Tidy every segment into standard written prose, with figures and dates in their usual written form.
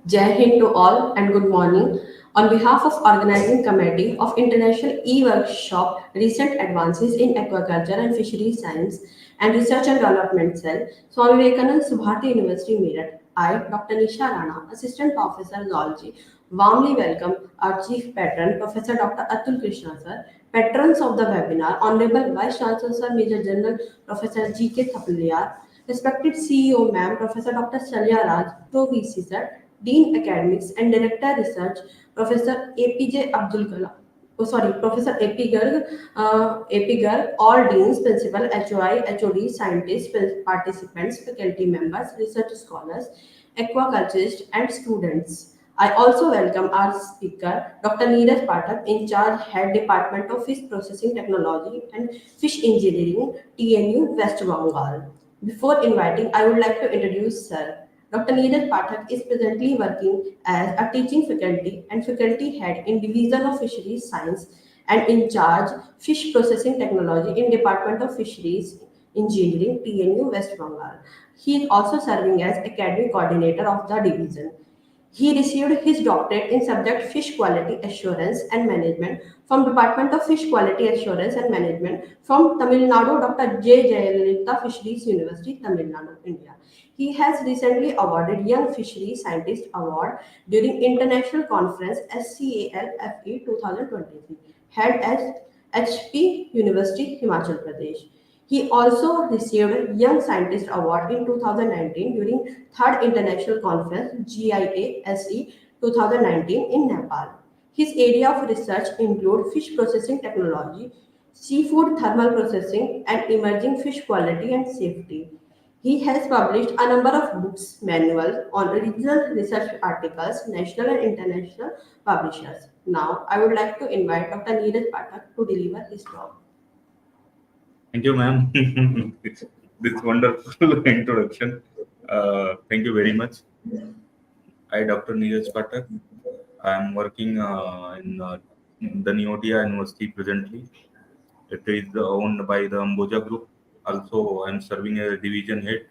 Jai Hind to all and good morning. On behalf of Organizing Committee of International E-Workshop Recent Advances in Aquaculture and Fisheries Science and Research and Development Cell, Swami Vivekanand, Subharti University, Meerut, I, Dr. Nisha Rana, Assistant Professor Zoology, warmly welcome our Chief Patron, Professor Dr. Atul Krishna Sir, patrons of the webinar, Honorable Vice Chancellor Sir, Major General Professor G.K. Thapaliar, respected CEO Ma'am, Professor Dr. Shalya Raj, Pro VC Sir, Dean Academics and Director Research, Professor APJ Abdul Kalam. Oh, sorry, Professor AP Garg, all deans, principal, HOI, HOD, scientists, participants, faculty members, research scholars, aquaculturists, and students. I also welcome our speaker, Dr. Neeraj Pathak, in charge head Department of Fish Processing Technology and Fish Engineering, TNU, West Bengal. Before inviting, I would like to introduce Sir. Dr. Neeraj Pathak is presently working as a teaching faculty and faculty head in Division of Fisheries Science and in charge Fish Processing Technology in Department of Fisheries Engineering, TNU, West Bengal. He is also serving as academic coordinator of the division. He received his doctorate in subject Fish Quality Assurance and Management from Department of Fish Quality Assurance and Management from Tamil Nadu Dr. J. Jayalalitha Fisheries University, Tamil Nadu, India. He has recently awarded Young Fisheries Scientist Award during International Conference SCALFE 2023, held at HP University, Himachal Pradesh. He also received Young Scientist Award in 2019 during 3rd International Conference GIA-SE 2019 in Nepal. His area of research include fish processing technology, seafood thermal processing, and emerging fish quality and safety. He has published a number of books, manuals on regional research articles, national and international publishers. Now, I would like to invite Dr. Neeraj Pathak to deliver his talk. Thank you, ma'am. This wonderful introduction. Thank you very much. I, Dr. Neeraj Pathak. I am working in the Neotia University presently. It is owned by the Amboja Group. Also, I am serving as a division head.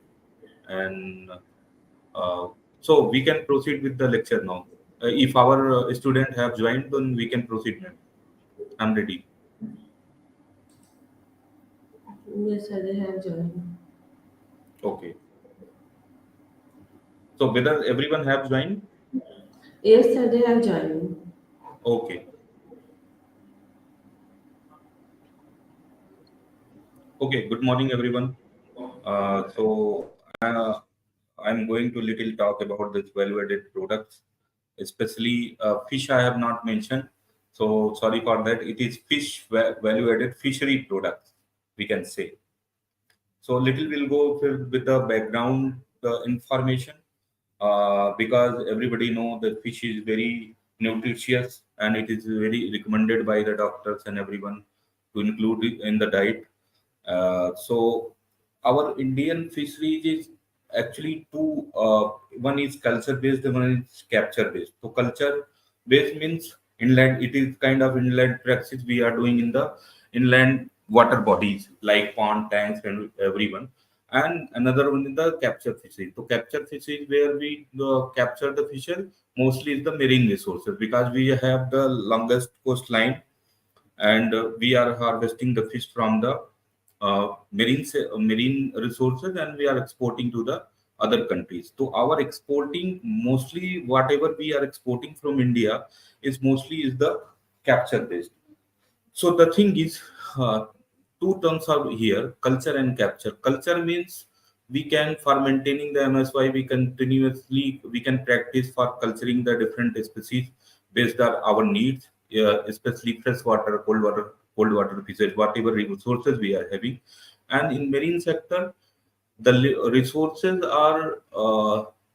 And so we can proceed with the lecture now. If our student have joined, then we can proceed, ma'am. I'm ready. Yes, sir, they have joined. Okay. So whether everyone have joined? Yes, sir, they have joined. Okay. Okay. Good morning, everyone. So I'm going to little talk about this value-added products, especially fish. I have not mentioned, so sorry for that. It is fish value-added fishery products, we can say. So little will go with the background information because everybody know that fish is very nutritious and it is very recommended by the doctors and everyone to include it in the diet. So our Indian fisheries is actually two. One is culture based, and one is capture based. So culture based means inland. It is kind of inland practice we are doing in the inland water bodies like pond, tanks, and everyone. And another one is the capture fisheries. So capture fisheries where we capture the fishes mostly is the marine resources because we have the longest coastline and we are harvesting the fish from the marine resources and we are exporting to the other countries. So our exporting mostly whatever we are exporting from India is mostly is the capture based. So the thing is, two terms are here: culture and capture. Culture means we can for maintaining the MSY, we can practice for culturing the different species based on our needs, especially fresh water, cold water fishes, whatever resources we are having. And in marine sector, the resources are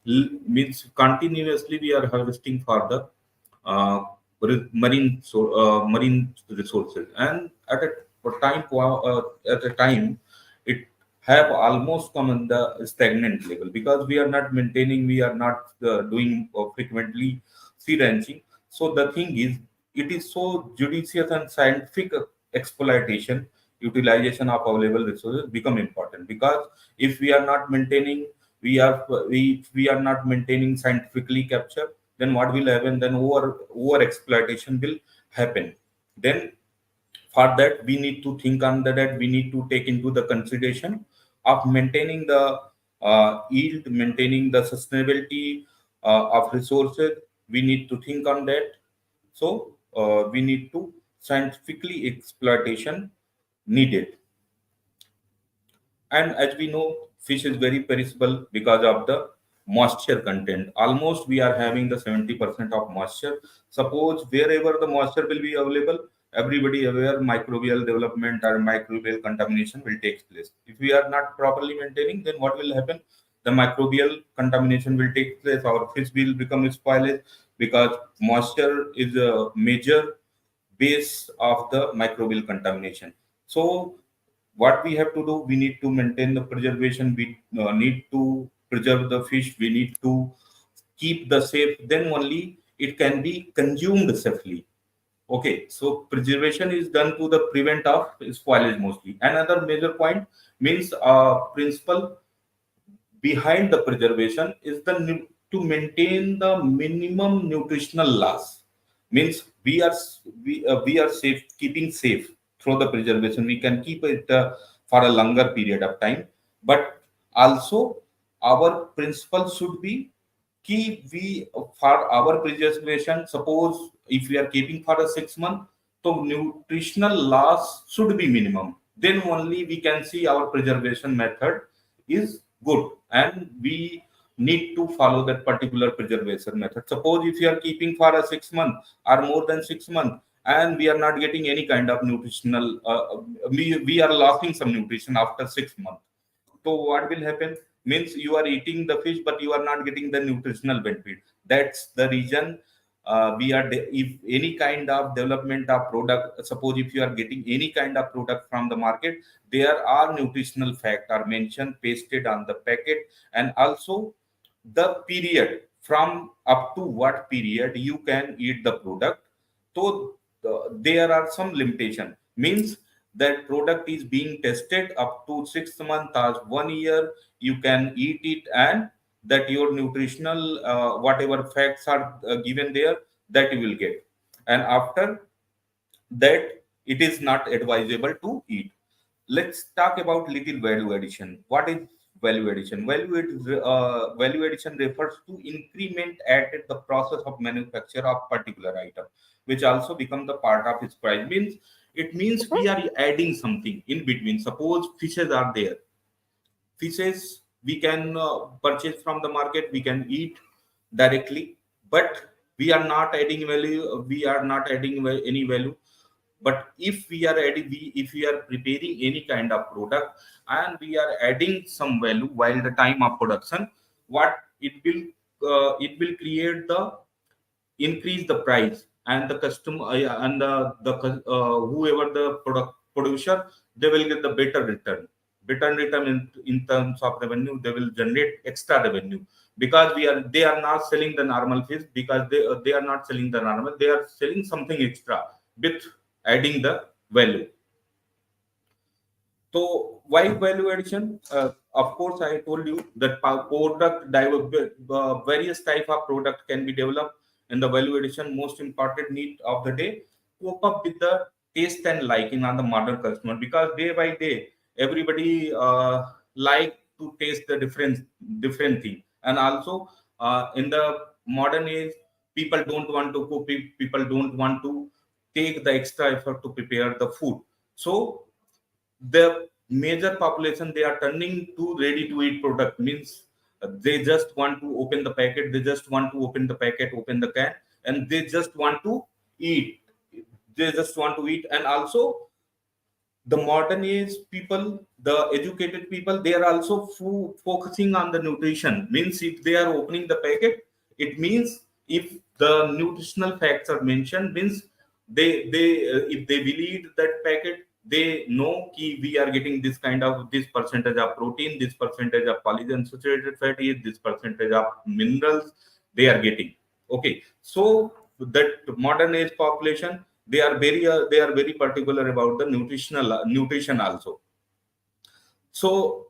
means continuously we are harvesting for the uh, marine resources, and at a time it have almost come in the stagnant level because we are not maintaining, we are not doing frequently sea ranching. So the thing is, it is so judicious and scientific utilization of available resources become important because if we are not maintaining, we are not maintaining scientifically capture, then what will happen? Then over exploitation will happen. Then for that we need to think on that, we need to take into the consideration of maintaining the yield, maintaining the sustainability of resources. We need to think on that. So we need to scientifically exploitation needed. And as we know, fish is very perishable because of the moisture content. Almost we are having the 70% of moisture. Suppose wherever the moisture will be available, everybody aware microbial development or microbial contamination will take place. If we are not properly maintaining, then what will happen? The microbial contamination will take place. Our fish will become spoiled because moisture is a major base of the microbial contamination. So what we have to do, we need to maintain the preservation, we need to preserve the fish, we need to keep the safe, then only it can be consumed safely. Okay, so preservation is done to the prevent of spoilage mostly. Another major point means principle behind the preservation is to maintain the minimum nutritional loss. Means we are safe, keeping safe through the preservation. We can keep it for a longer period of time, but also our principle should be keep we for our preservation. Suppose if we are keeping for a 6 month, so nutritional loss should be minimum. Then only we can see our preservation method is good, and we need to follow that particular preservation method. Suppose if you are keeping for a 6 month or more than 6 months, and we are not getting any kind of nutritional, we are losing some nutrition after 6 months. So what will happen? Means you are eating the fish, but you are not getting the nutritional benefit. That's the reason if any kind of development of product, suppose if you are getting any kind of product from the market, there are nutritional fact are mentioned, pasted on the packet, and also the period from up to what period you can eat the product. So there are some limitation. Means that product is being tested up to 6 months or 1 year, you can eat it, and that your nutritional whatever facts are given there, that you will get. And after that, it is not advisable to eat. Let's talk about little value addition. What is value addition? Value addition refers to increment added the process of manufacture of particular item, which also become the part of its price. Means it means we are adding something in between. Suppose fishes are there. Fishes we can purchase from the market, we can eat directly, but we are not adding value. We are not adding any value. But if we are adding, if we are preparing any kind of product and we are adding some value while the time of production, what it will create the increase the price, and the customer and whoever the product producer, they will get the better return in terms of revenue. They will generate extra revenue because they are not selling the normal fish, because they are not selling the normal, they are selling something extra with adding the value. So why value addition? Of course, I told you that various type of product can be developed. In the value addition, most important need of the day, cope up with the taste and liking on the modern customer, because day by day everybody like to taste the different thing. And also in the modern age, people don't want to cook, people don't want to take the extra effort to prepare the food. So the major population, they are turning to ready to eat product. Means they just want to open the packet, they just want to open the packet, open the can, and they just want to eat, they just want to eat. And also the modern age people, the educated people, they are also focusing on the nutrition. Means if they are opening the packet, it means if the nutritional facts are mentioned, means they if they believe that packet, they know ki we are getting this kind of this percentage of protein, this percentage of polyunsaturated fatty, this percentage of minerals they are getting. Okay, so that modern age population, they are very particular about the nutrition also. So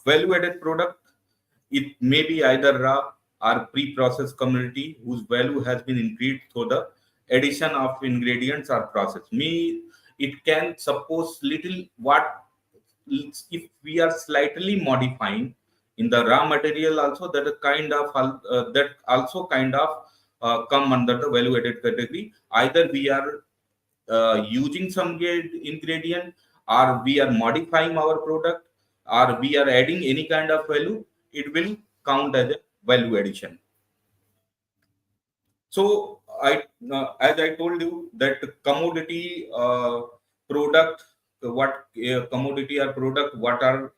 value added product It may be either raw or pre-processed commodity whose value has been increased through the addition of ingredients or process. It can suppose little what if we are slightly modifying in the raw material also, that a kind of that also kind of come under the value added category. Either we are using some ingredient, or we are modifying our product, or we are adding any kind of value, it will count as a value addition. So as I told you, that commodity product, what commodity or product, what are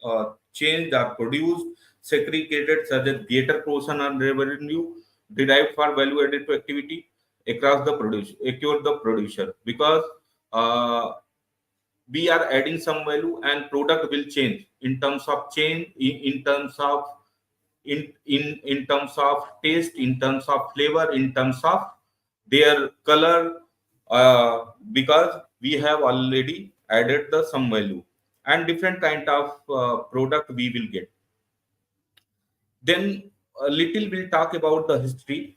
changed or produced, segregated such as greater portion on revenue derived for value added to activity across the producer, across the producer, because uh, we are adding some value and product will change in terms of change, in terms of in terms of taste, in terms of flavor, in terms of their color, because we have already added the some value, and different kind of product we will get. Then a little we'll talk about the history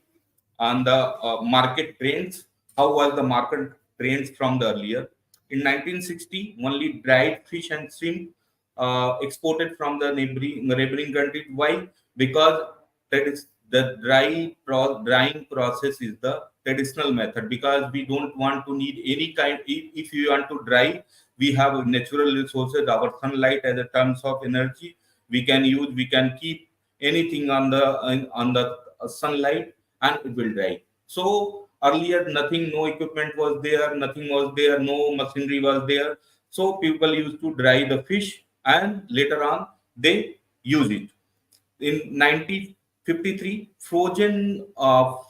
and the market trends. How was the market trends from the earlier? In 1960, only dried fish and shrimp exported from the neighboring country. Why? Because that is the drying process is the traditional method. Because we don't want to need any kind. If you want to dry, we have natural resources, our sunlight as a terms of energy. We can use. We can keep anything on the sunlight, and it will dry. So earlier nothing, no equipment was there, nothing was there, no machinery was there. So people used to dry the fish, and later on they use it. In 1953, frozen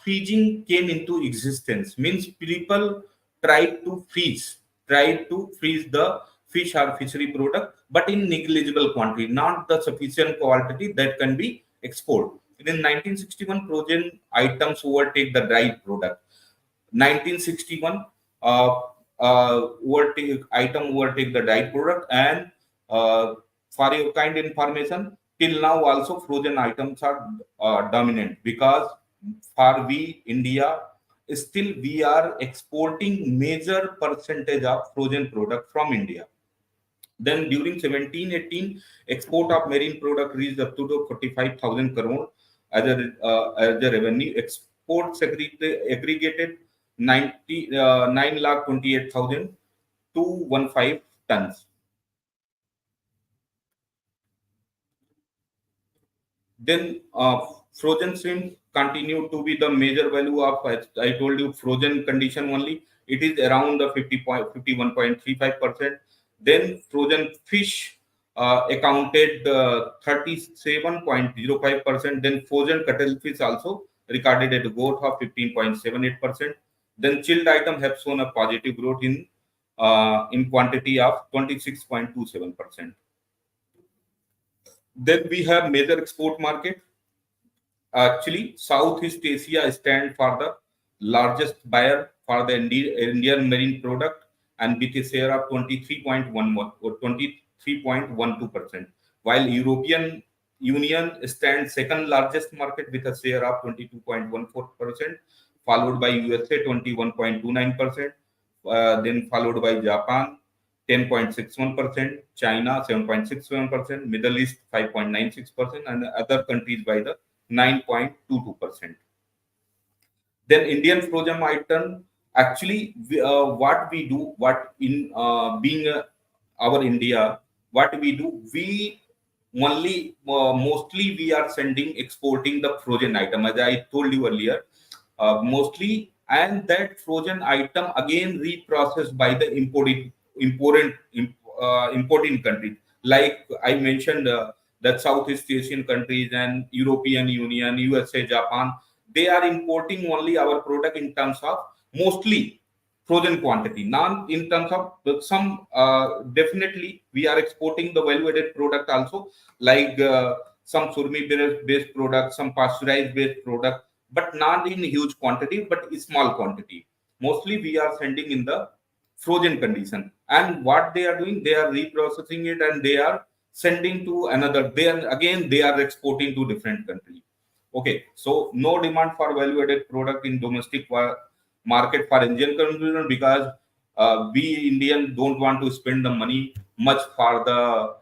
freezing came into existence. Means people tried to freeze the fish or fishery product, but in negligible quantity, not the sufficient quantity that can be exported. In 1961, frozen items overtake the dried product. 1961, uh, overtake the dried product, and for your kind information, till now also frozen items are dominant, because for we India, still we are exporting major percentage of frozen product from India. Then during 1718, export of marine product reached up to the 45,000 crore as a revenue. Exports aggregated 9 lakh 28,000 to 15 tons. Then frozen shrimp continue to be the major value of, as I told you, frozen condition only. It is around the 51.35%. Then frozen fish accounted 37.05%. Then frozen cuttlefish also recorded a growth of 15.78%. Then chilled item have shown a positive growth in quantity of 26.27%. Then we have major export market. Actually, Southeast Asia stands for the largest buyer for the Indian marine product, and with a share of 23.11 or 23.12%, while European Union stands second largest market with a share of 22.14%, followed by USA 21.29%, then followed by Japan 10.61%, China 7.67%, Middle East 5.96%, and other countries by the 9.22%. Then Indian frozen item, actually, what we do, what in being our India, what we do, we only mostly we are sending exporting the frozen item, as I told you earlier, mostly, and that frozen item again reprocessed by the importing countries, like I mentioned, that Southeast Asian countries and European Union, USA, Japan, they are importing only our product in terms of mostly frozen quantity, not in terms of some, definitely we are exporting the value added product also, like some surmi based product, some pasteurized based product, but not in huge quantity, but in small quantity. Mostly we are sending in the frozen condition, and what they are doing, they are reprocessing it, and they are sending to another. Then again they are exporting to different country. Okay, so no demand for value added product in domestic market for Indian consumer, because we Indian don't want to spend the money much for the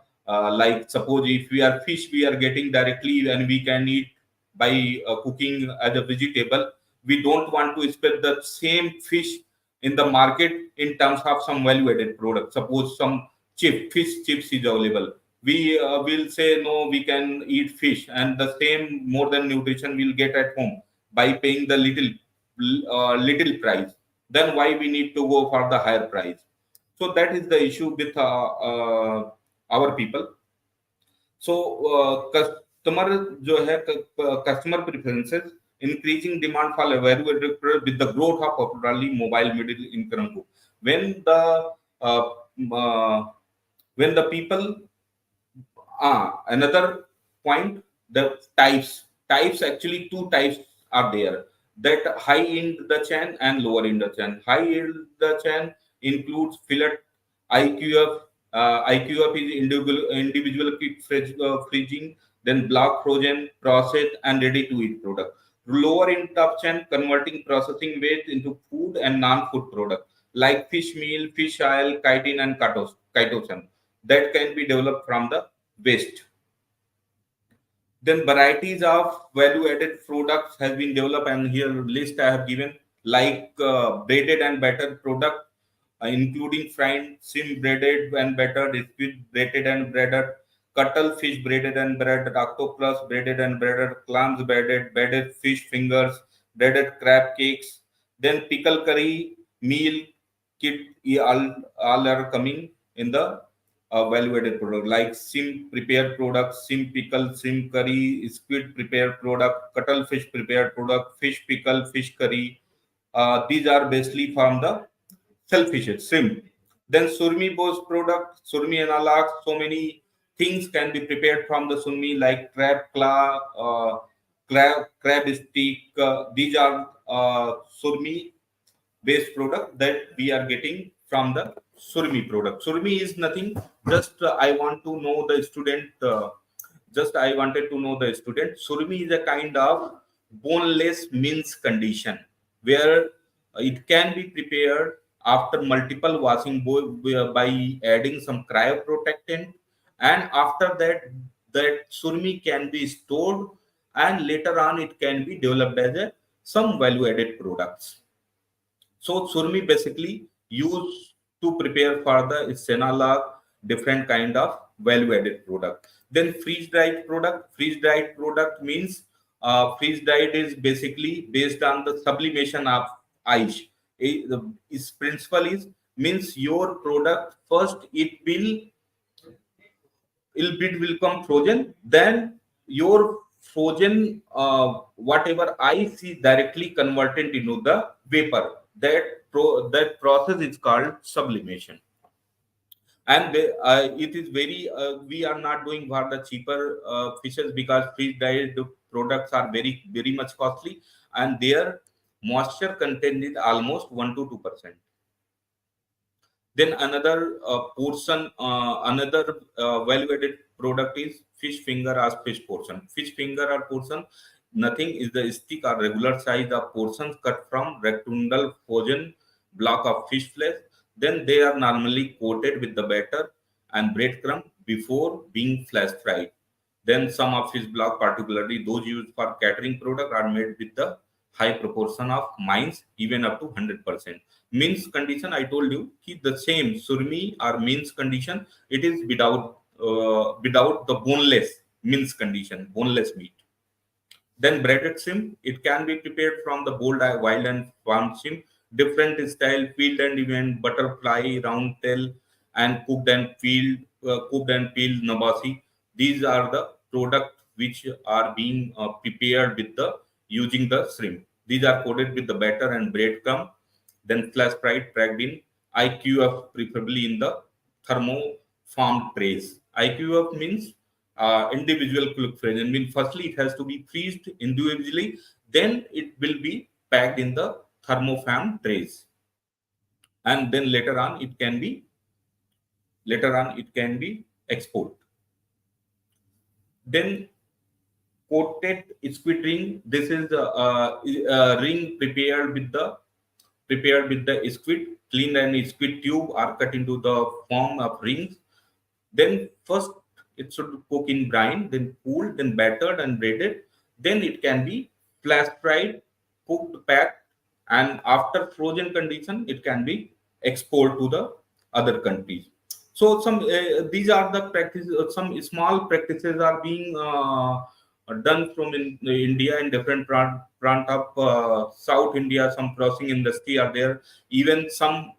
like suppose if we are fish we are getting directly and we can eat by cooking as a vegetable. We don't want to spend the same fish in the market in terms of some value added product. Suppose some fish chips is available, we will say no, we can eat fish and the same more than nutrition we'll get at home by paying the little price. Then why we need to go for the higher price? So that is the issue with our people. So customer जो है customer preferences, increasing demand for value added product with the growth of popularly mobile middle income group. When the uh, uh, when the people another point, the types actually two types are there, that high in the chain and lower in the chain. High in the chain includes fillet, IQF. IQF is individual quick freezing, then block frozen, processed, and ready to eat product. Lower in top chain, converting processing waste into food and non-food product like fish meal, fish oil, chitin, and chitosan that can be developed from the waste. Then varieties of value added products has been developed, and here list I have given, like braided and battered product, including fried shrimp braided and battered, squid braided and breaded, cuttlefish braided and breaded, octopus braided and breaded, clams breaded fish fingers, breaded crab cakes. Then pickle curry meal kit, all are coming in the value-added product like shrimp prepared product, shrimp pickle, shrimp curry, squid prepared product, cuttlefish prepared product, fish pickle, fish curry. These are basically from the shellfishes, shrimp. Then surmi bose product, surmi analog. So many things can be prepared from the surmi like crab claw, crab stick. These are surmi based product that we are getting from the surmi product. Surmi is nothing. Just I want to know the student. Just I wanted to know the student. Surmi is a kind of boneless mince condition where it can be prepared after multiple washing by adding some cryoprotectant, and after that, that surmi can be stored, and later on it can be developed as a some value added products. So surmi basically used to prepare for the Senalog different kind of value added product. Then freeze dried product. Freeze dried product means freeze dried is basically based on the sublimation of ice. Its principle is means your product first it will come frozen, then your frozen whatever ice is directly converted into the vapor. That process is called sublimation. And it is very we are not doing for the cheaper fishes, because freeze dried products are very much costly, and their moisture content is almost 1 to 2%. Then another another value-added product is fish finger as fish portion. Fish finger or portion, nothing is the stick or regular size of portions cut from rectangular frozen block of fish flesh. Then they are normally coated with the batter and breadcrumb before being flash fried. Then some of fish block, particularly those used for catering product, are made with the high proportion of mines, even up to 100%. Mince condition, I told you, keep the same surmi or mince condition. It is without the boneless mince condition, boneless meat. Then breaded shrimp, it can be prepared from the boiled wild and farm shrimp, different style, peeled and even butterfly, round tail, and cooked and peeled nabasi. These are the product which are being prepared with the using the shrimp. These are coated with the batter and breadcrumb, then flash fried, packed in IQF, preferably in the thermoformed trays. IQF means individual quick freeze. I mean, firstly, it has to be freezed individually, then it will be packed in the thermoform trays, and then later on it can be export. Then coated squid ring. This is a ring prepared with the squid. Clean and squid tube are cut into the form of rings. Then first it should cook in brine, then cooled, then battered and braided. Then it can be flash fried, cooked, packed, and after frozen condition, it can be exported to the other countries. So some these are the practices. Some small practices are being done from India in different front of South India. Some processing industry are there. Even some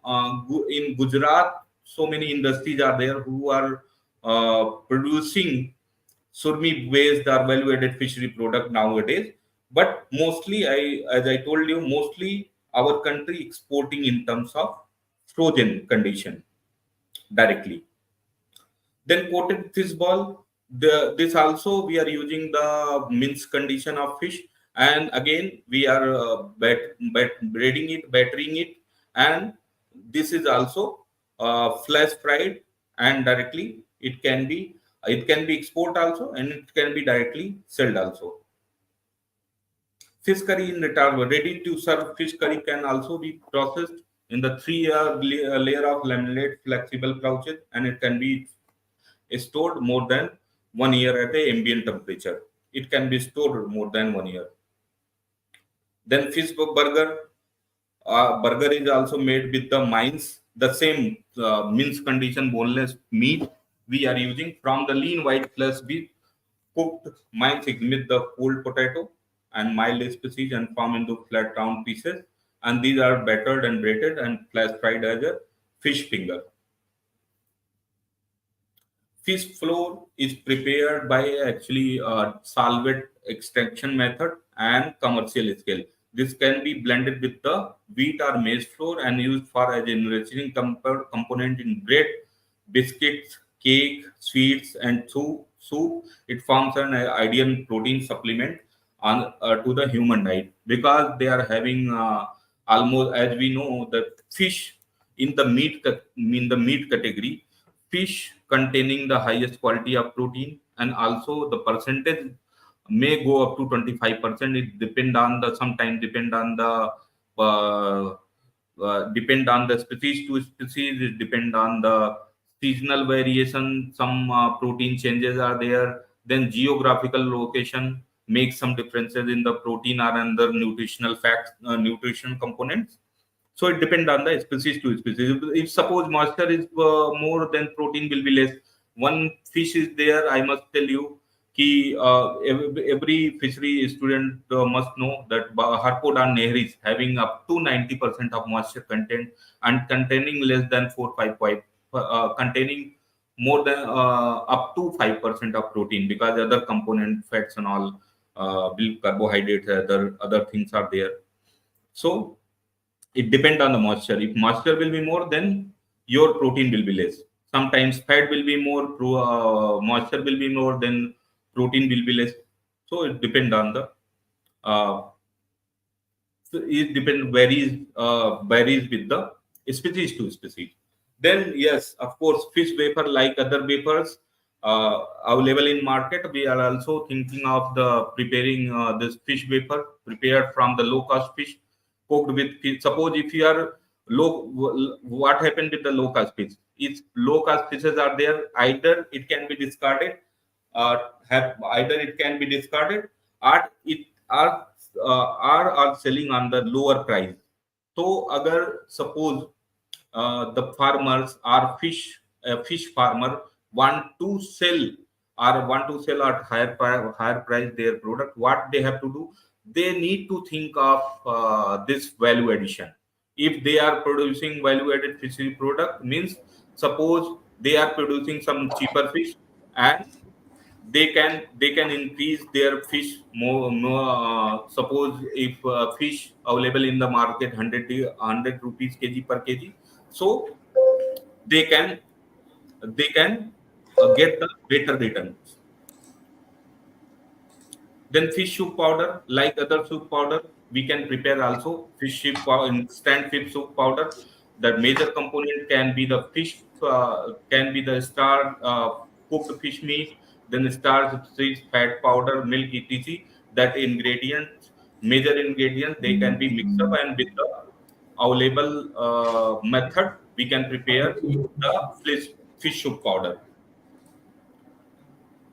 in Gujarat, so many industries are there who are producing surmi based or value added fishery product nowadays. But mostly, as I told you, mostly our country exporting in terms of frozen condition directly. Then coated fish ball. This also we are using the mince condition of fish, and again we are breading it, battering it, and this is also flash fried and directly it can be export also, and it can be directly sold also. Fish curry in return, ready to serve fish curry can also be processed in the layer of laminate flexible pouches, and it can be stored more than 1 year at a ambient temperature. It can be stored more than 1 year. Then fish burger. Burger is also made with the mince, the same mince condition boneless meat we are using from the lean white plus beef cooked mince with the cold potato and mild species and form into flat round pieces. And these are battered and braided and flash fried as a fish finger. Fish flour is prepared by actually solvent extraction method and commercial scale. This can be blended with the wheat or maize flour and used for as enriching component in bread, biscuits, cake, sweets, and soup. It forms an ideal protein supplement on to the human diet because they are having almost, as we know, the fish in the meat category, fish containing the highest quality of protein, and also the percentage may go up to 25%. It depend on the sometimes uh, depend on the species to species. It depend on the seasonal variation. Some protein changes are there. Then geographical location makes some differences in the protein or other nutritional facts, nutrition components. So it depends on the species to species. If suppose moisture is more, then protein will be less. One fish is there, I must tell you, कि every fishery student must know that Harpodan Nehri is having up to 90% of moisture content and containing less than 4 5 containing more than up to 5% of protein because other component fats and all carbohydrates, other things are there. So it depends on the moisture. If moisture will be more, then your protein will be less. Sometimes fat will be more, moisture will be more, then protein will be less. So it depends on the uh, varies with the species to species. Then yes, of course, fish wafer like other wafers available in market. We are also thinking of the preparing this fish wafer prepared from the low cost fish cooked with fish. Suppose if you are what happened with the low cost fish? If low cost fishes are there, either it can be discarded, either it can be discarded, or it are selling on the lower price. So, agar suppose the farmers or fish farmer want to sell at higher price their product, what they have to do? They need to think of this value addition. If they are producing value added fishery product, means suppose they are producing some cheaper fish, and they can increase their fish more. Suppose if fish available in the market 100 rupees kg per kg, so they can get the better returns. Then fish soup powder, like other soup powder, we can prepare also fish soup instant fish soup powder. The major component can be the fish, can be the star cooked fish meat, then starch, cheese, fat powder, milk, etc. That ingredients, major ingredients, they can be mixed up, and with the available method, we can prepare the fish soup powder.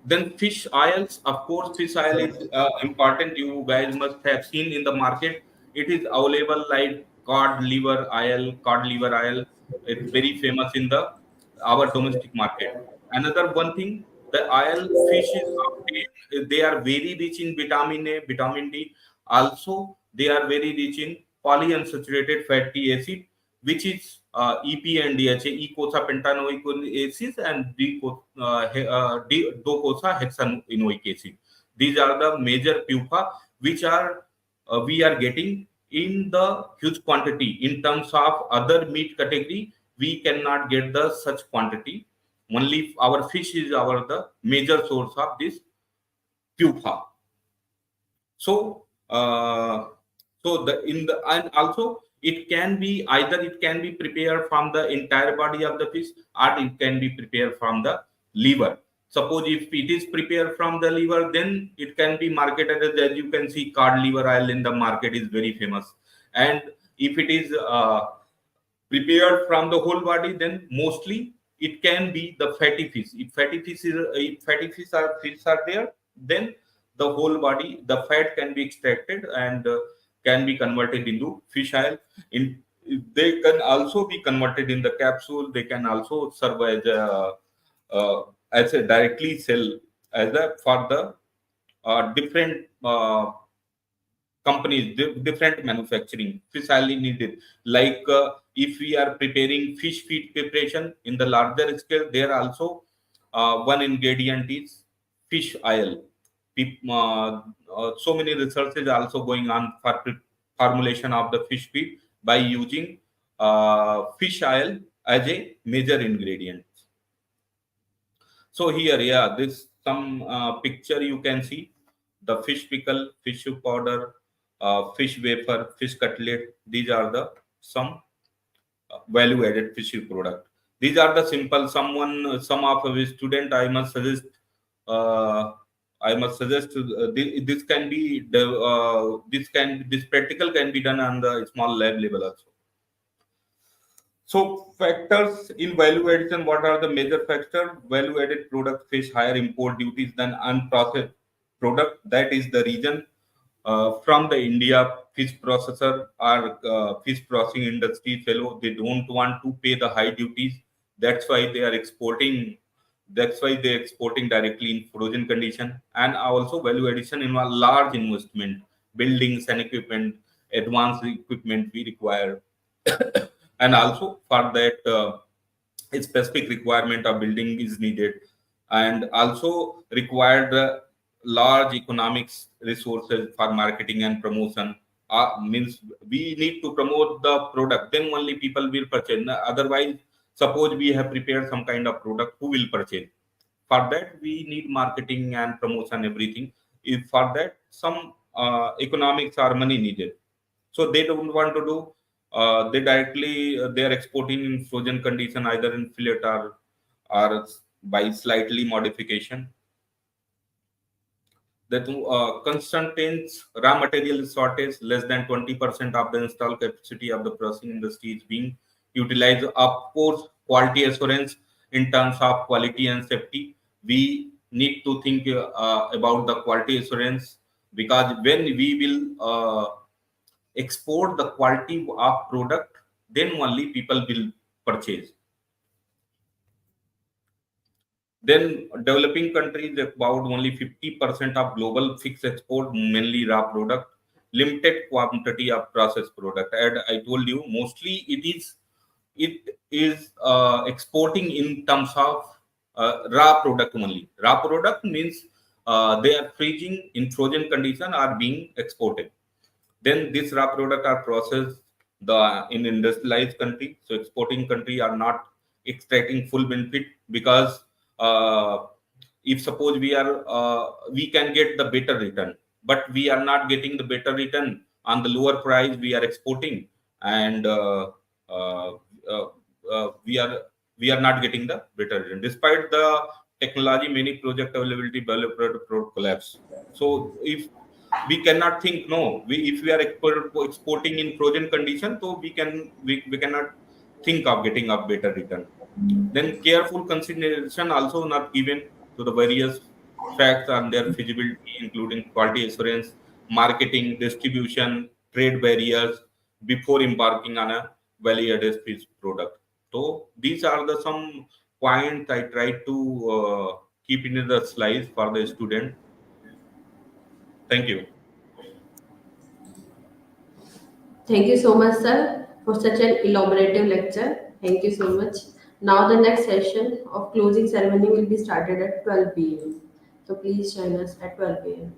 Then fish oils, of course, fish oil is important. You guys must have seen in the market. It is available like cod liver oil. It's very famous in the our domestic market. Another one thing, the oil fish is obtained, they are very rich in vitamin A, vitamin D. Also, they are very rich in polyunsaturated fatty acid, which is EP and DHA, eicosapentaenoic acid and docosahexaenoic acid. These are the major pupa which are we are getting in the huge quantity. In terms of other meat category, we cannot get the such quantity. Only our fish is our the major source of this pupa. So the in the and also it can be either it can be prepared from the entire body of the fish, or it can be prepared from the liver. Suppose if it is prepared from the liver, then it can be marketed as you can see, cod liver oil in the market is very famous. And if it is prepared from the whole body, then mostly it can be the fatty fish. If fatty fish are there, then the whole body, the fat can be extracted and can be converted into fish oil. In they can also be converted in the capsule. They can also serve as a directly sell as a for the different companies, different manufacturing fish oil is needed. Like if we are preparing fish feed preparation in the larger scale, there also one ingredient is fish oil. So many researches are also going on for formulation of the fish feed by using fish oil as a major ingredient. So here, yeah, this some picture you can see the fish pickle, fish soup powder, fish wafer, fish cutlet. These are the some value-added fish product. These are the simple. Some of our student, I must suggest. Uh, I must suggest this can be this practical can be done on the small lab level also. So factors in value addition, what are the major factors? Value added product face higher import duties than unprocessed product. That is the reason from the India fish processor or fish processing industry fellow, they don't want to pay the high duties. That's why they are exporting. That's why they are exporting directly in frozen condition. And also value addition in a large investment, buildings and equipment, advanced equipment we require. And also for that a specific requirement of building is needed, and also required large economics resources for marketing and promotion. Means we need to promote the product, then only people will purchase. Otherwise, suppose we have prepared some kind of product, who will purchase? For that we need marketing and promotion, everything. If for that some economics or money needed, so they don't want to do. They directly they are exporting in frozen condition, either in fillet or by slightly modification. That constants raw material shortage, less than 20% of the installed capacity of the processing industry is being utilized. Of course, quality assurance in terms of quality and safety, we need to think about the quality assurance, because when we will export the quality of product, then only people will purchase. Then developing countries, about only 50% of global fixed export, mainly raw product, limited quantity of processed product. And I told you, mostly it is exporting in terms of raw product only. Raw product means they are freezing in frozen condition are being exported. Then this raw product are processed in industrialized country. So exporting country are not extracting full benefit, because uh, if suppose we can get the better return, but we are not getting the better return on the lower price we are exporting, and uh, uh, we are not getting the better return despite the technology, many project availability, developer product collapse. So if we cannot think, no, if we are exporting in frozen condition, so we cannot think of getting a better return. Then careful consideration also not given to the various facts and their feasibility, including quality assurance, marketing, distribution, trade barriers before embarking on a value-added fish product. So these are the some points I try to keep in the slides for the student. Thank you. Thank you so much, sir, for such an elaborative lecture. Thank you so much. Now, the next session of closing ceremony will be started at 12 p.m. So, please join us at 12 p.m.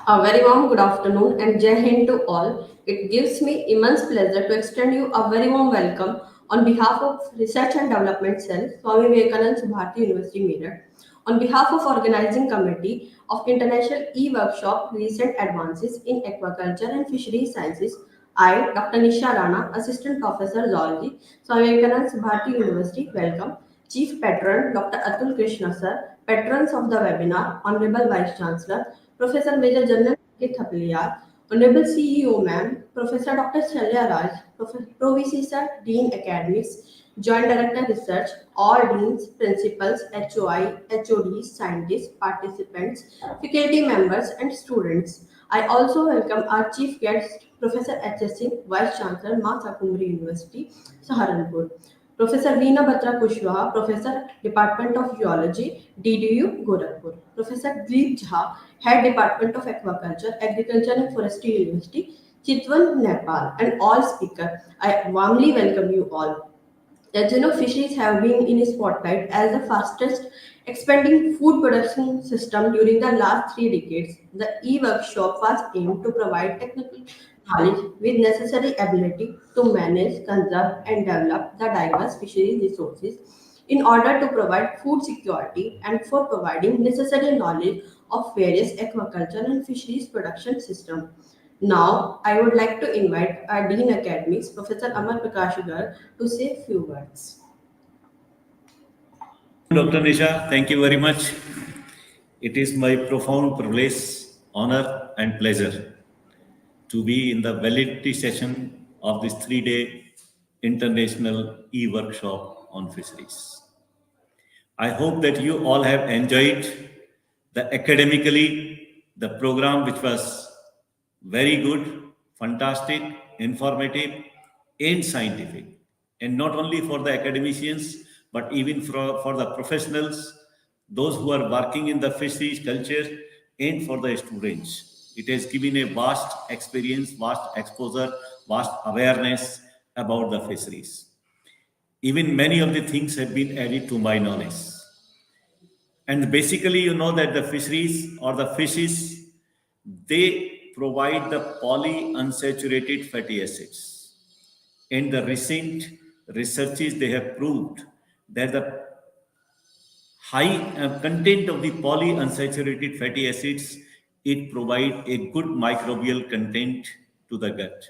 A very warm good afternoon and Jai Hind to all. It gives me immense pleasure to extend you a very warm welcome on behalf of Research and Development Cell, Swami Vivekanand Subharti University Meerut. On behalf of Organizing Committee of International E-Workshop Recent Advances in Aquaculture and Fisheries Sciences, I, Dr. Nisha Rana, Assistant Professor Zoology, Swami Vivekanand Subharti University, welcome. Chief Patron, Dr. Atul Krishna Sir, Patrons of the webinar, Honorable Vice Chancellor, Professor Major General K. Thapaliar, Honorable CEO Ma'am, Professor Dr. Chalya Raj, Pro VC Sir, Dean Academics, Joint Director Research, all deans, principals, HOI, HODs, scientists, participants, faculty members, and students. I also welcome our chief guest, Professor H.S. Singh, Vice Chancellor, Maa Sakumbri University, Saharanpur. Professor Veena Batra Kushwaha, Professor, Department of Geology, DDU, Gorakhpur. Professor Deep Jha, Head Department of Aquaculture, Agriculture and Forestry University, Chitwan, Nepal, and all speakers. I warmly welcome you all. As you know, fisheries have been in spotlight as the fastest expanding food production system during the last 3 decades. The e-workshop was aimed to provide technical knowledge with necessary ability to manage, conserve, and develop the diverse fisheries resources in order to provide food security and for providing necessary knowledge of various aquaculture and fisheries production systems. Now, I would like to invite our Dean Academics, Professor Amar Prakash Gar, to say a few words. Dr. Nisha, thank you very much. It is my profound privilege, honor, and pleasure to be in the validity session of this 3-day international e-workshop on fisheries. I hope that you all have enjoyed the academically the program, which was very good, fantastic, informative, and scientific. And not only for the academicians, but even for the professionals, those who are working in the fisheries culture, and for the students. It has given a vast experience, vast exposure, vast awareness about the fisheries. Even many of the things have been added to my knowledge. And basically, you know that the fisheries or the fishes, they provide the polyunsaturated fatty acids. In the recent researches, they have proved that the high content of the polyunsaturated fatty acids, it provides a good microbial content to the gut.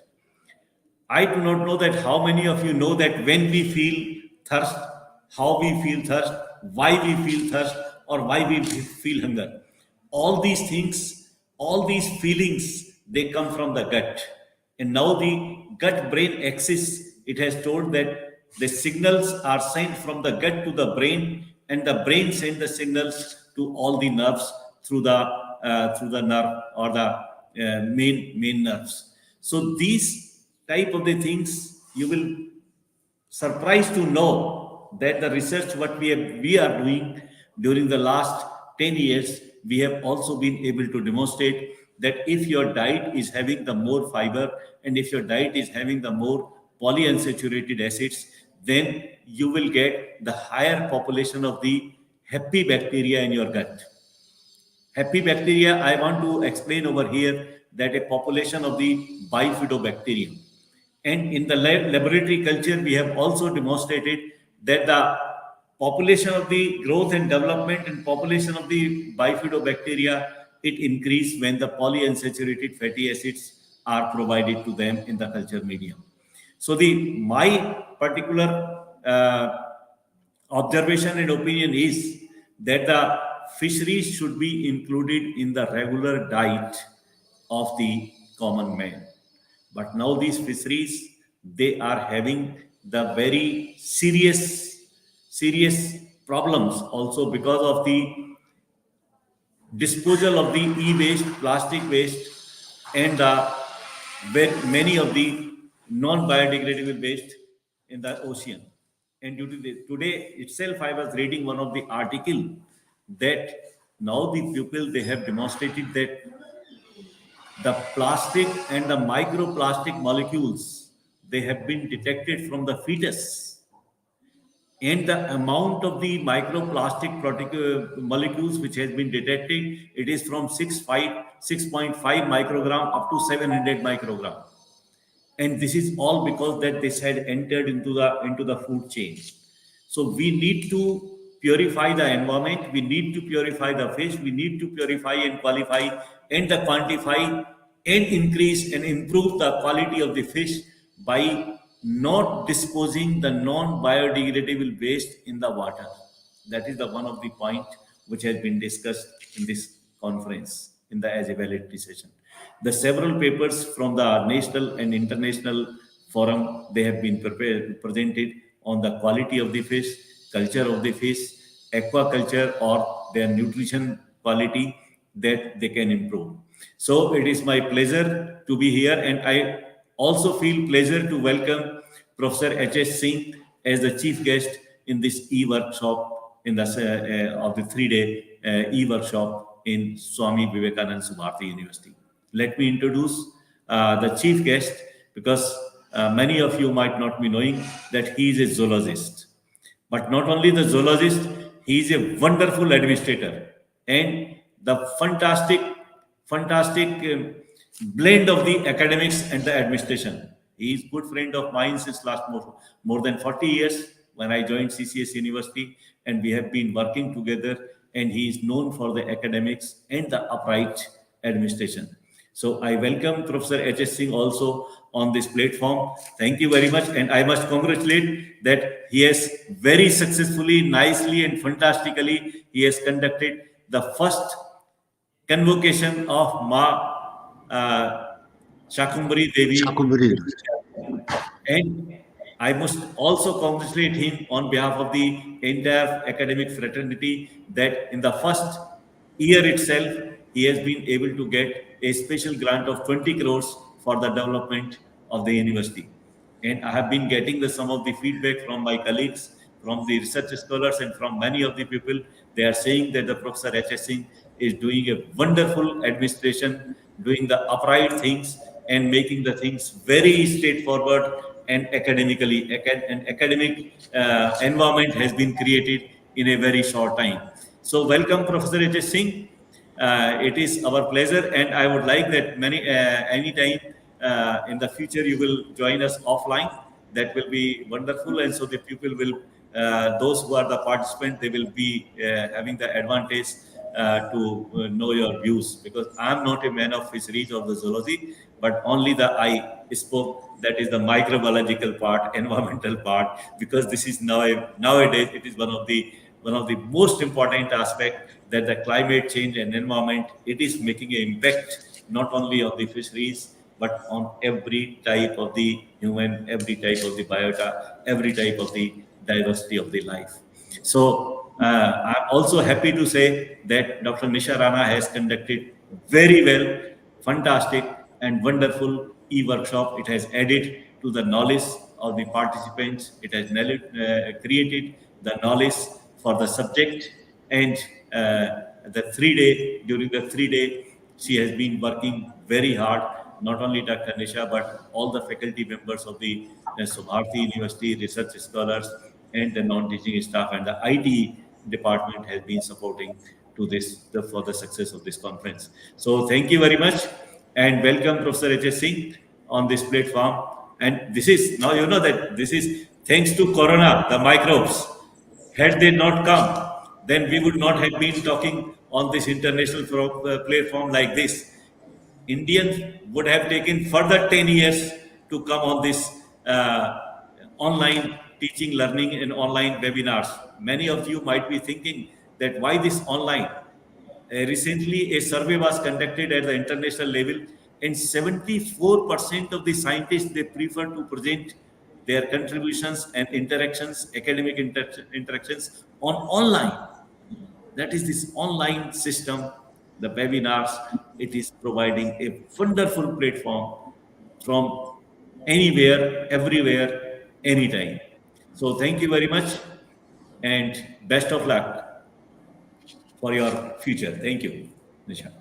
I do not know that how many of you know that when we feel thirst, how we feel thirst, why we feel thirst, or why we feel hunger. All these things, all these feelings, they come from the gut. And now the gut brain axis, it has told that the signals are sent from the gut to the brain, and the brain sends the signals to all the nerves through the nerve or the main nerves. So these type of the things you will surprised to know that the research what we are doing during the last 10 years, we have also been able to demonstrate that if your diet is having the more fiber and if your diet is having the more polyunsaturated acids, then you will get the higher population of the happy bacteria in your gut. Happy bacteria, I want to explain over here that a population of the bifidobacterium. And in the laboratory culture, we have also demonstrated that the population of the growth and development and population of the bifidobacteria, it increase when the polyunsaturated fatty acids are provided to them in the culture medium. So my particular observation and opinion is that the fisheries should be included in the regular diet of the common man. But now these fisheries, they are having the very serious problems also because of the disposal of the e-waste, plastic waste, and many of the non-biodegradable waste in the ocean. And due to today itself, I was reading one of the article that now the people they have demonstrated that the plastic and the microplastic molecules they have been detected from the fetus and the amount of the microplastic molecules which has been detected, it is from 6.5 microgram up to 700 microgram. And this is all because that this had entered into the food chain. So we need to purify the environment, we need to purify the fish, we need to purify and qualify and the quantify and increase and improve the quality of the fish by not disposing the non-biodegradable waste in the water. That is the one of the point which has been discussed in this conference in the as a validity session. The several papers from the national and international forum, they have been presented on the quality of the fish, culture of the fish, aquaculture or their nutrition quality that they can improve. So it is my pleasure to be here, and I also feel pleasure to welcome Professor H.S. Singh as the chief guest in this e-workshop in the of the 3-day e-workshop in Swami Vivekanand Subharti University. Let me introduce the chief guest, because many of you might not be knowing that he is a zoologist. But not only the zoologist, he is a wonderful administrator and the fantastic blend of the academics and the administration. He is good friend of mine since last more than 40 years when I joined CCS University, and we have been working together, and he is known for the academics and the upright administration. So I welcome Professor H.S. Singh also on this platform. Thank you very much. And I must congratulate that he has very successfully, nicely, and fantastically, he has conducted the first convocation of Ma Shakumbari Devi. Shakumbari. And I must also congratulate him on behalf of the entire academic fraternity that in the first year itself, he has been able to get a special grant of 20 crores for the development of the university. And I have been getting some of the feedback from my colleagues, from the research scholars, and from many of the people. They are saying that the Professor H.S. Singh is doing a wonderful administration, doing the upright things, and making the things very straightforward and academically. An academic environment has been created in a very short time. So, welcome, Professor H.S. Singh. It is our pleasure, and I would like that anytime in the future you will join us offline. That will be wonderful, and so the people will, those who are the participants, they will be having the advantage to know your views, because I am not a man of fisheries or the zoology, but only the I spoke, that is the microbiological part, environmental part, because this is nowadays it is one of the most important aspect, that the climate change and environment, it is making an impact not only on the fisheries but on every type of the human, every type of the biota, every type of the diversity of the life. So I'm also happy to say that Dr. Nisha Rana has conducted very well, fantastic and wonderful e-workshop. It has added to the knowledge of the participants. It has created the knowledge for the subject, and during the 3-day, she has been working very hard. Not only Dr. Nisha, but all the faculty members of the Subharti University, research scholars, and the non-teaching staff, and the IT department has been supporting to for the success of this conference. So thank you very much, and welcome Professor H.S. Singh on this platform. And this is, now you know that this is thanks to Corona, the microbes. Had they not come, then we would not have been talking on this international platform like this. Indians would have taken further 10 years to come on this online teaching, learning, and online webinars. Many of you might be thinking that why this online? Recently, a survey was conducted at the international level, and 74% of the scientists, they prefer to present their contributions and interactions, academic interactions on online. That is this online system, the webinars. It is providing a wonderful platform from anywhere, everywhere, anytime. So thank you very much, and best of luck for your future. Thank you, Nisha.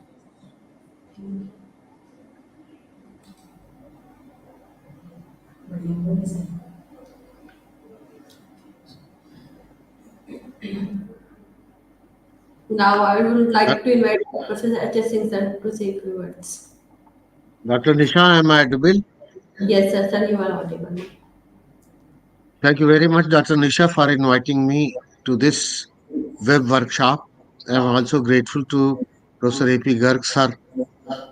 Now I would Uh, like to invite Professor H.S. Singh sir to say a few words. Dr. Nisha, am I audible? Yes, sir, you are audible. Thank you very much, Dr. Nisha, for inviting me to this web workshop. I am also grateful to Professor A.P. Garg sir,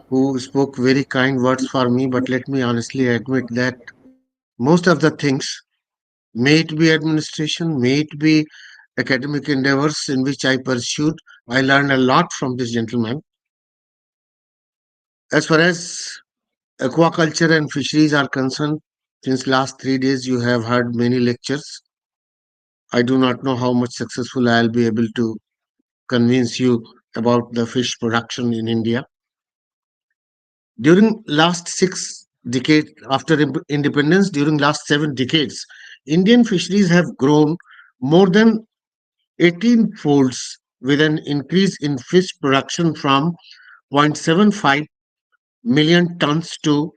who spoke very kind words for me. But let me honestly admit that most of the things, may it be administration, may it be academic endeavors in which I pursued, I learned a lot from this gentleman. As far as aquaculture and fisheries are concerned, since last 3 days you have heard many lectures. I do not know how much successful I'll be able to convince you about the fish production in India. During last 6 decades, after independence, during last 7 decades, Indian fisheries have grown more than 18 folds with an increase in fish production from 0.75 million tons to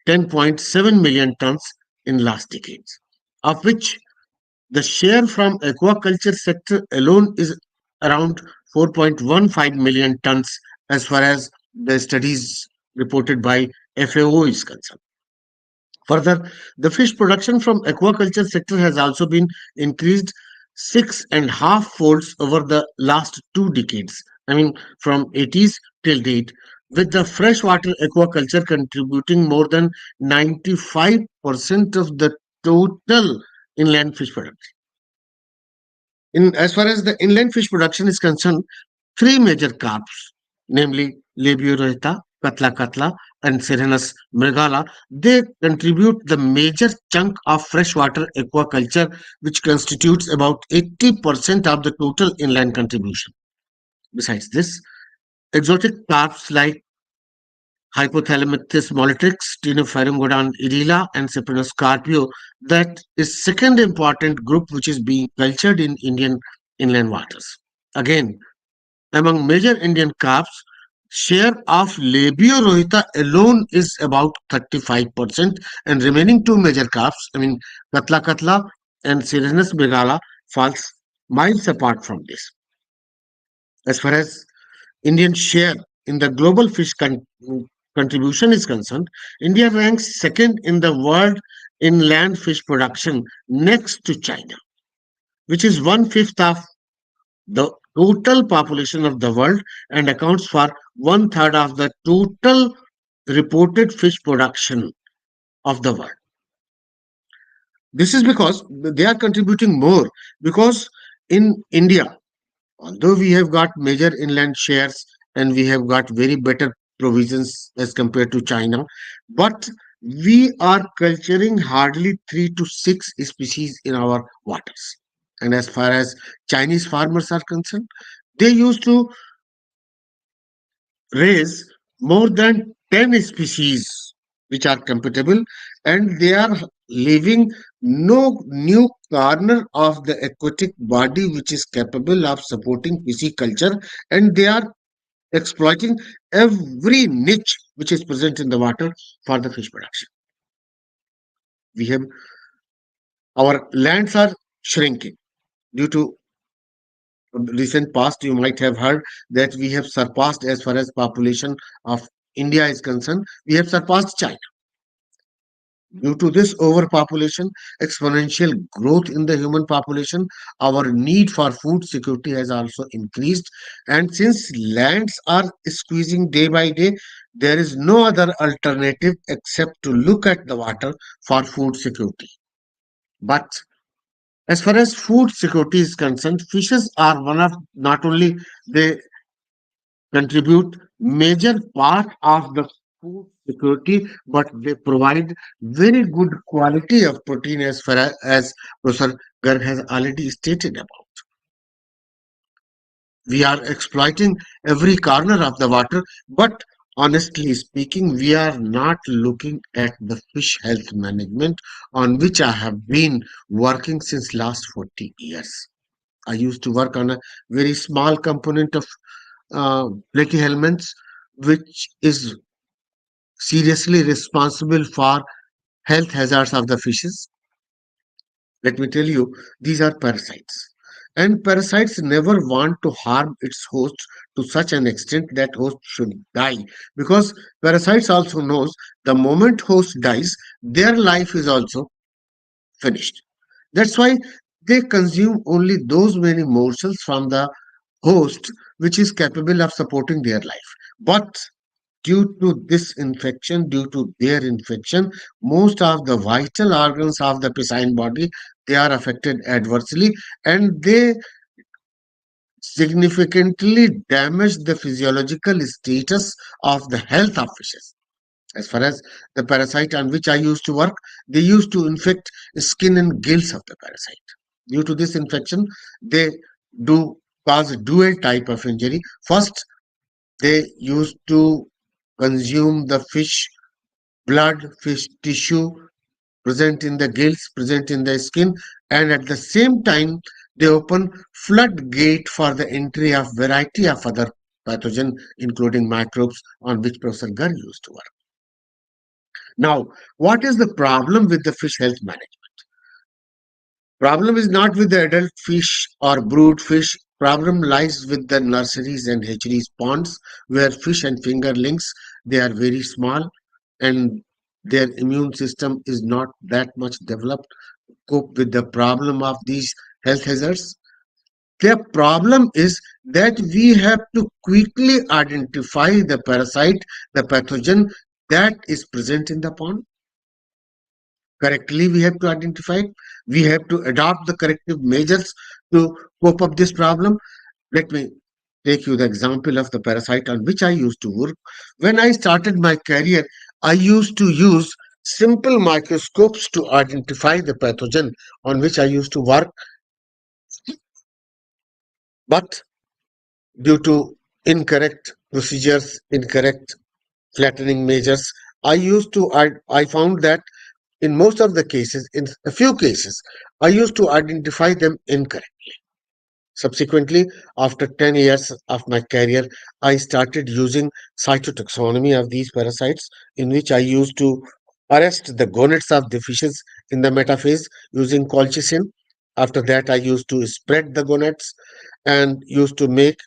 10.7 million tons in last decades, of which the share from aquaculture sector alone is around 4.15 million tons as far as the studies reported by FAO is concerned. Further, the fish production from aquaculture sector has also been increased 6.5 folds over the last 2 decades. I mean, from 80s till date, with the freshwater aquaculture contributing more than 95% of the total inland fish production. In as far as the inland fish production is concerned, three major carps, namely Labiorhita, Katla Katla, and Serenus mrigala, they contribute the major chunk of freshwater aquaculture, which constitutes about 80% of the total inland contribution. Besides this, exotic carps like Hypothalamitis molitrix, Tinopharyngodon irila, and Cyprinus scarpio, that is second important group which is being cultured in Indian inland waters. Again, among major Indian carps, share of Labiorhita alone is about 35%, and remaining two major carps, I mean Katla Katla and Sirenus mrigala, falls miles apart from this. As far as Indian share in the global fish contribution is concerned, India ranks second in the world in land fish production next to China, which is one-fifth of the total population of the world and accounts for one-third of the total reported fish production of the world. This is because they are contributing more because in India, although we have got major inland shares and we have got very better provisions as compared to China, but we are culturing hardly 3 to 6 species in our waters. And as far as Chinese farmers are concerned, they used to raise more than 10 species which are compatible, and they are leaving no new corner of the aquatic body which is capable of supporting pisciculture, and they are exploiting every niche which is present in the water for the fish production. We have our lands are shrinking due to recent past. You might have heard that we have surpassed, as far as population of India is concerned, we have surpassed China. Due to this overpopulation, exponential growth in the human population, our need for food security has also increased. And since lands are squeezing day by day, there is no other alternative except to look at the water for food security. But as far as food security is concerned, fishes are one of not only they contribute major part of the food security, but they provide very good quality of protein as far as Professor Garg has already stated about. We are exploiting every corner of the water, but honestly speaking, we are not looking at the fish health management on which I have been working since last 40 years. I used to work on a very small component of flaky helminths, which is seriously responsible for health hazards of the fishes. Let me tell you, these are parasites. And parasites never want to harm its host to such an extent that host should die, because parasites also knows the moment host dies, their life is also finished. That's why they consume only those many morsels from the host which is capable of supporting their life. But due to this infection, due to their infection, most of the vital organs of the piscine body, they are affected adversely, and they significantly damage the physiological status of the health of fishes. As far as the parasite on which I used to work, they used to infect skin and gills of the parasite. Due to this infection, they do cause dual type of injury. First, they used to consume the fish blood, fish tissue present in the gills, present in the skin, and at the same time, they open floodgate for the entry of variety of other pathogen, including microbes, on which Professor Garg used to work. Now, what is the problem with the fish health management? Problem is not with the adult fish or brood fish. Problem lies with the nurseries and hatcheries ponds, where fish and fingerlings, they are very small, and their immune system is not that much developed to cope with the problem of these health hazards. The problem is that we have to quickly identify the parasite, the pathogen that is present in the pond. Correctly, we have to identify it. We have to adopt the corrective measures to cope up this problem. Let me take you the example of the parasite on which I used to work. When I started my career, I used to use simple microscopes to identify the pathogen on which I used to work, but due to incorrect procedures, incorrect flattening measures, I found that in most of the cases, in a few cases, I used to identify them incorrectly. Subsequently, after 10 years of my career, I started using cytotaxonomy of these parasites, in which I used to arrest the gonads of the fishes in the metaphase using colchicine. After that, I used to spread the gonads and used to make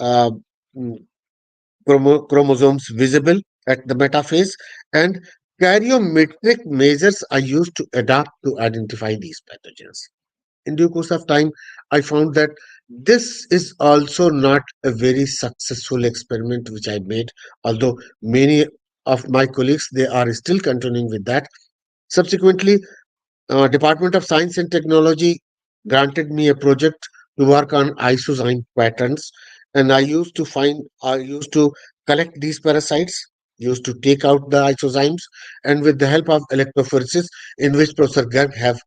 uh, mm, chromosomes visible at the metaphase, and karyometric measures I used to adapt to identify these pathogens. In due course of time, I found that this is also not a very successful experiment which I made, although many of my colleagues, they are still continuing with that. Subsequently, Department of Science and Technology granted me a project to work on isozyme patterns, and I used to collect these parasites, used to take out the isozymes, and with the help of electrophoresis, in which Professor Garg have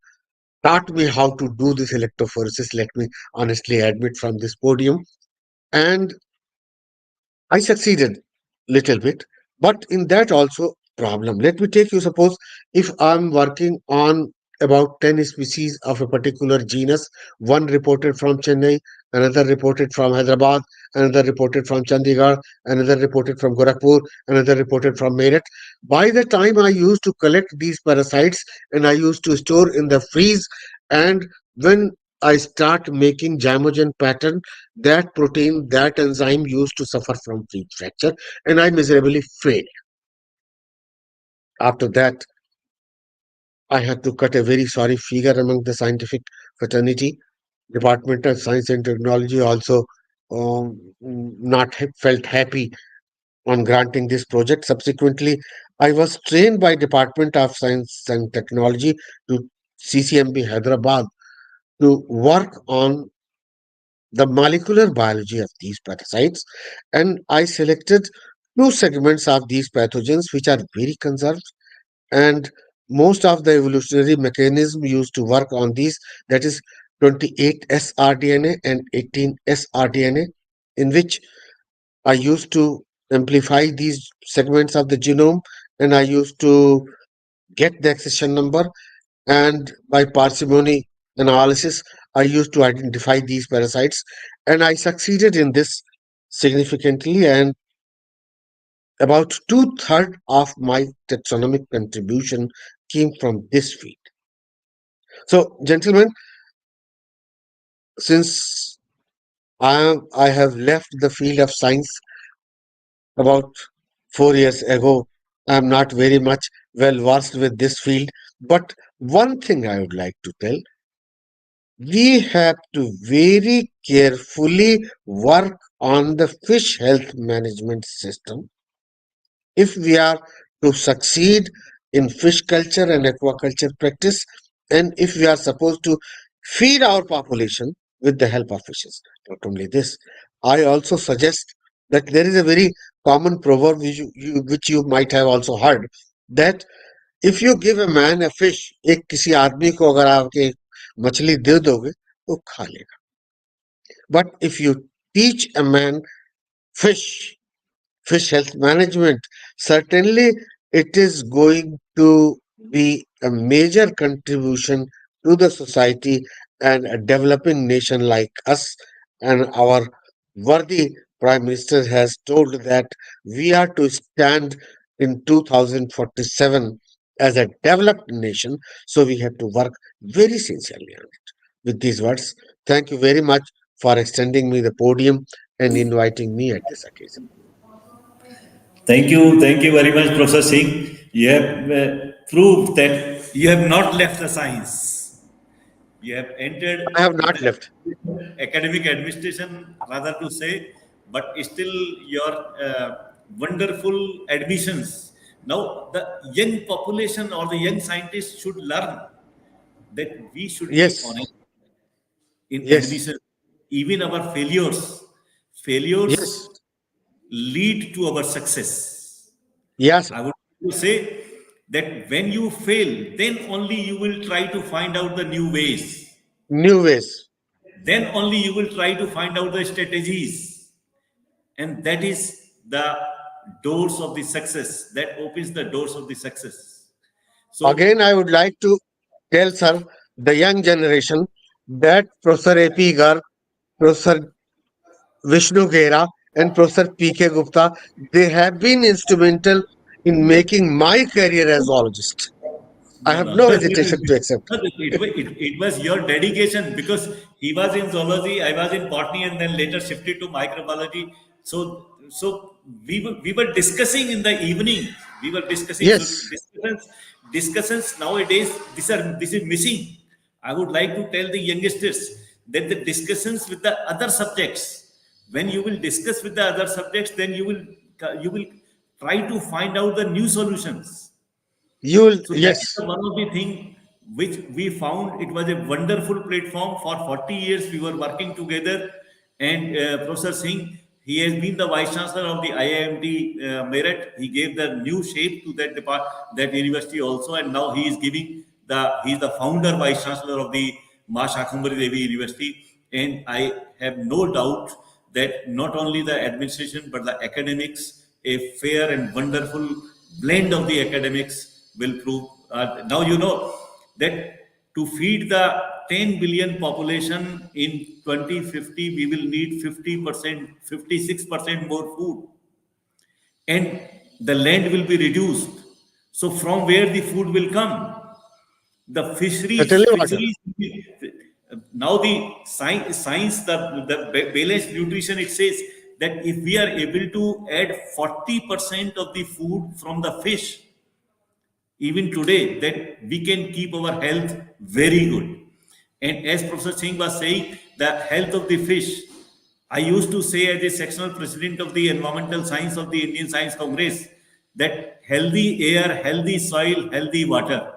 taught me how to do this electrophoresis, let me honestly admit from this podium, and I succeeded little bit, but in that also problem. Let me take you, suppose if I'm working on about 10 species of a particular genus, one reported from Chennai, another reported from Hyderabad, another reported from Chandigarh, another reported from Gorakhpur, another reported from Meerut. By the time I used to collect these parasites and I used to store in the freeze, and when I start making gymogen pattern, that protein, that enzyme used to suffer from freeze fracture, and I miserably failed. After that, I had to cut a very sorry figure among the scientific fraternity. Department of Science and Technology also not felt happy on granting this project. Subsequently, I was trained by Department of Science and Technology to CCMB Hyderabad to work on the molecular biology of these parasites, and I selected two segments of these pathogens which are very conserved, and most of the evolutionary mechanism used to work on these, that is 28 sRDNA and 18 sRDNA, in which I used to amplify these segments of the genome, and I used to get the accession number, and by parsimony analysis, I used to identify these parasites, and I succeeded in this significantly. And about two-thirds of my taxonomic contribution came from this field. So, gentlemen, since I have left the field of science about 4 years ago, I'm not very much well versed with this field. But one thing I would like to tell, we have to very carefully work on the fish health management system if we are to succeed in fish culture and aquaculture practice, and if we are supposed to feed our population with the help of fishes. Not only this, I also suggest that there is a very common proverb which you might have also heard, that if you give a man a fish, एक किसी आदमी को अगर आप एक मछली दे दोगे तो खा लेगा. But if you teach a man fish fish health management, certainly it is going to be a major contribution to the society and a developing nation like us. And our worthy Prime Minister has told that we are to stand in 2047 as a developed nation. So we have to work very sincerely on it. With these words, thank you very much for extending me the podium and inviting me at this occasion. Thank you very much, Professor Singh. You have proved that you have not left the science. You have entered I have in not left. the academic administration, rather to say, but still your wonderful admissions. Now, the young population or the young scientists should learn that we should be Yes, honest in yes, admission. Even our failures yes, lead to our success. yes, I would like to say that when you fail, then only you will try to find out the new ways. new ways. Then only you will try to find out the strategies. And that is the doors of the success. That opens the doors of the success. So, Again, I would like to tell, sir, the young generation that Professor A.P. Garg, Professor Vishnu Gera, and Professor P.K. Gupta, they have been instrumental in making my career as zoologist. I no, have no. no hesitation to accept. It was your dedication because he was in zoology, I was in botany, and then later shifted to microbiology. So we were discussing in the evening. We were discussing. So Yes, discussions nowadays this is missing. I would like to tell the youngsters that the discussions with the other subjects. When you will discuss with the other subjects, then you will try to find out the new solutions. you will, So that is yes, the one of the thing which we found. It was a wonderful platform. For 40 years we were working together, and Professor Singh, he has been the vice chancellor of the IIMT Meerut. He gave the new shape to that university also, and now he is the founder vice chancellor of the Ma Shakumbari Devi University. And I have no doubt that not only the administration but the academics, a fair and wonderful blend of the academics will prove. Now you know that to feed the 10 billion population in 2050, we will need 50%, 56% more food, and the land will be reduced. So from where the food will come? The certainly water. fisheries. Now the science, the balanced nutrition, it says that if we are able to add 40% of the food from the fish, even today, that we can keep our health very good. And as Professor Singh was saying, the health of the fish, I used to say as a sectional president of the environmental science of the Indian Science Congress, that healthy air, healthy soil, healthy water,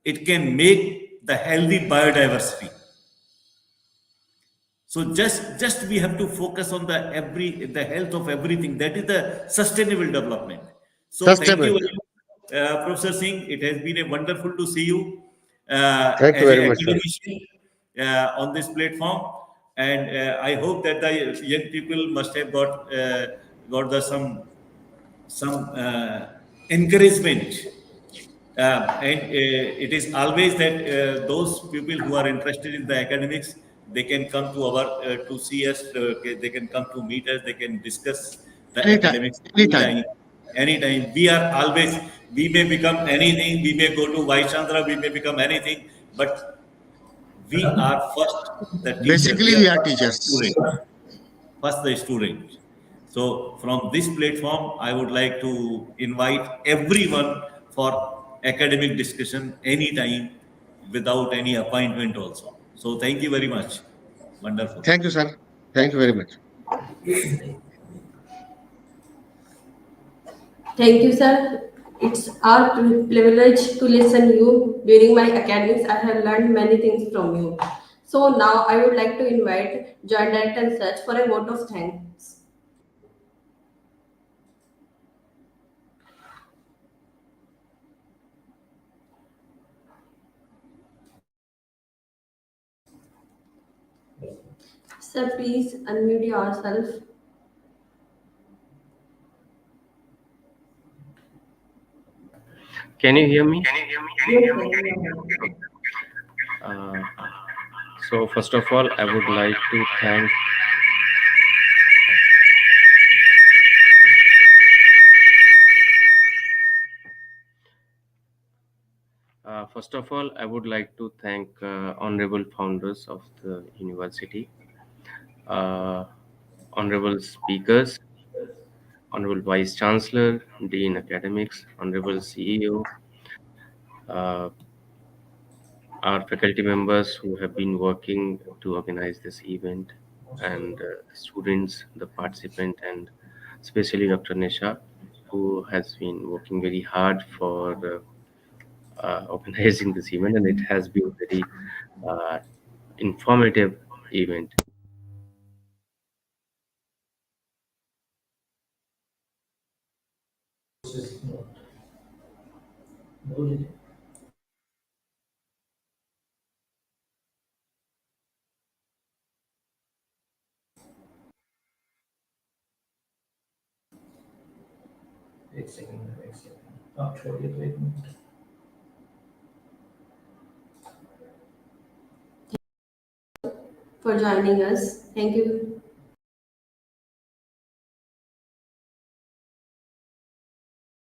it can make the healthy biodiversity. So just we have to focus on the health of everything. That is the sustainable development. So thank you Sustainable. very much, Professor Singh. It has been a wonderful to see you Thank you as very an much, sir. academician on this platform, and I hope that the young people must have got some encouragement. And it is always that those people who are interested in the academics, they can come to to see us. They can come to meet us. They can discuss the Anytime, academics anytime. anytime. Anytime. We are always. We may become anything. We may go to Vice Chandra. We may become anything. But we are first the teacher. Basically, We we are are first the teachers. student. First the student. So from this platform, I would like to invite everyone for academic discussion anytime without any appointment also. So thank you very much. Wonderful. Thank you, sir. Thank you very much. Thank you, sir. It's our privilege to listen you. During my academics, I have learned many things from you. So now I would like to invite Joint Director and Search for a vote of thanks. Sir, please unmute yourself. Can you hear me? Yes, sir. You Uh, so first of all, I would like to thank I would like to thank honorable founders of the university, uh, honorable speakers, honorable vice chancellor, dean academics, honorable CEO, uh, our faculty members who have been working to organize this event, and students, the participant, and especially Dr. Nisha, who has been working very hard for organizing this event, and it has been very uh, informative event. for joining us. Thank you.